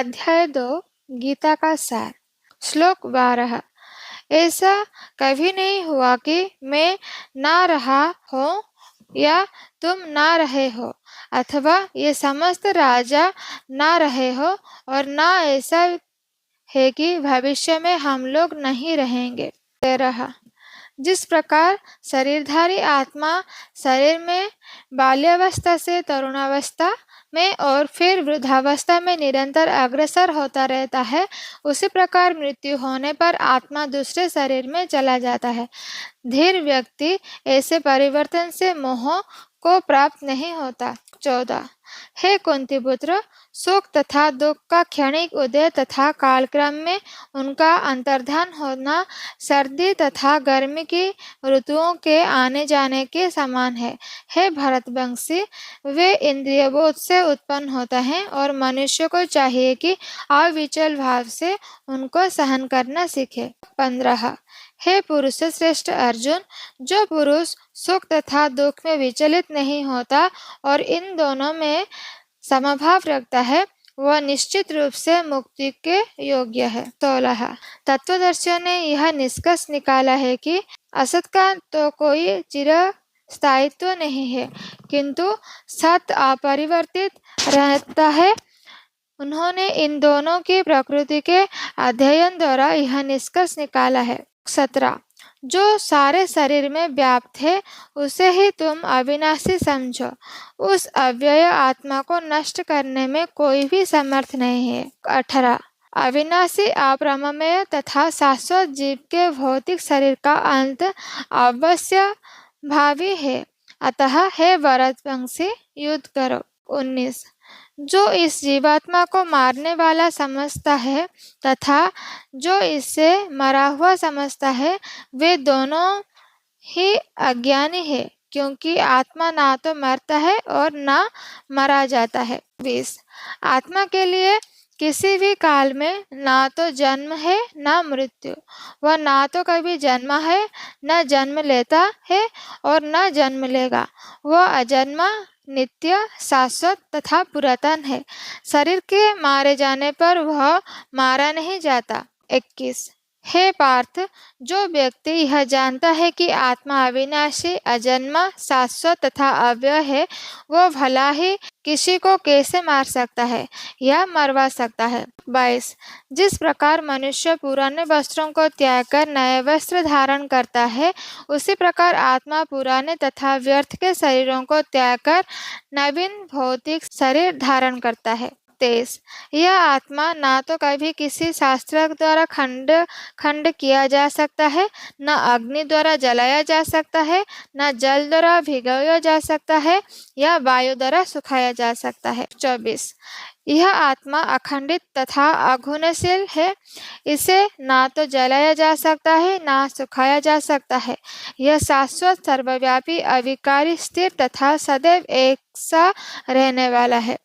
अध्याय 2 गीता का सार। श्लोक 12। ऐसा कभी नहीं हुआ कि मैं ना रहा हूँ या तुम ना रहे हो, अथवा ये समस्त राजा ना रहे हो, और ना ऐसा है कि भविष्य में हम लोग नहीं रहेंगे। 13। जिस प्रकार शरीरधारी आत्मा शरीर में बाल्यावस्था से तरुणावस्था में और फिर वृद्धावस्था में निरंतर अग्रसर होता रहता है, उसी प्रकार मृत्यु होने पर आत्मा दूसरे शरीर में चला जाता है। धीर व्यक्ति ऐसे परिवर्तन से मोह को प्राप्त नहीं होता। 14। हे कुंती पुत्र, सुख तथा दुख का क्षणिक उदय तथा कालक्रम में उनका अंतर्धान होना सर्दी तथा गर्मी की ऋतुओं के आने जाने के समान है। हे भरतवंशी, वे इंद्रिय बोध से उत्पन्न होता है और मनुष्य को चाहिए कि अविचल भाव से उनको सहन करना सीखे। 15। हे पुरुष श्रेष्ठ अर्जुन, जो पुरुष सुख तथा दुख में विचलित नहीं होता और इन दोनों में समभाव रखता है, वह निश्चित रूप से मुक्ति के योग्य है। 16। तत्वदर्शियों ने यह निष्कर्ष निकाला है कि असत का तो कोई चिर स्थायित्व नहीं है, किंतु सत अपरिवर्तित रहता है। उन्होंने इन दोनों की प्रकृति के अध्ययन द्वारा यह निष्कर्ष निकाला है। 17। जो सारे शरीर में व्याप्त है, उसे ही तुम अविनाशी समझो। उस अव्यय आत्मा को नष्ट करने में कोई भी समर्थ नहीं है। 18। अविनाशी अप्रमेय तथा शाश्वत जीव के भौतिक शरीर का अंत अवश्य भावी है, अतः हे भरतवंशी, युद्ध करो। 19। जो इस जीवात्मा को मारने वाला समझता है तथा जो इससे मरा हुआ समझता है, वे दोनों ही अज्ञानी है, क्योंकि आत्मा ना तो मरता है और ना मरा जाता है। 20। आत्मा के लिए किसी भी काल में ना तो जन्म है ना मृत्यु। वह ना तो कभी जन्मा है, न जन्म लेता है और न जन्म लेगा। वह अजन्मा, नित्य, शाश्वत तथा पुरातन है। शरीर के मारे जाने पर वह मारा नहीं जाता। 21। हे पार्थ, जो व्यक्ति यह जानता है कि आत्मा अविनाशी, अजन्मा, शाश्वत तथा अव्यय है, वह भला ही किसी को कैसे मार सकता है या मरवा सकता है। 22। जिस प्रकार मनुष्य पुराने वस्त्रों को त्याग कर नए वस्त्र धारण करता है, उसी प्रकार आत्मा पुराने तथा व्यर्थ के शरीरों को त्याग कर नवीन भौतिक शरीर धारण करता है। 23। यह आत्मा ना तो कभी किसी शास्त्र द्वारा खंड किया जा सकता है, न अग्नि द्वारा जलाया जा सकता है, न जल द्वारा भिगोया जा सकता है, या वायु द्वारा सुखाया जा सकता है। 24। यह आत्मा अखंडित तथा अघुनशील है। इसे ना तो जलाया जा सकता है, ना सुखाया जा सकता है। यह शाश्वत, सर्वव्यापी, अविकारी, स्थिर तथा सदैव एक सा रहने वाला है।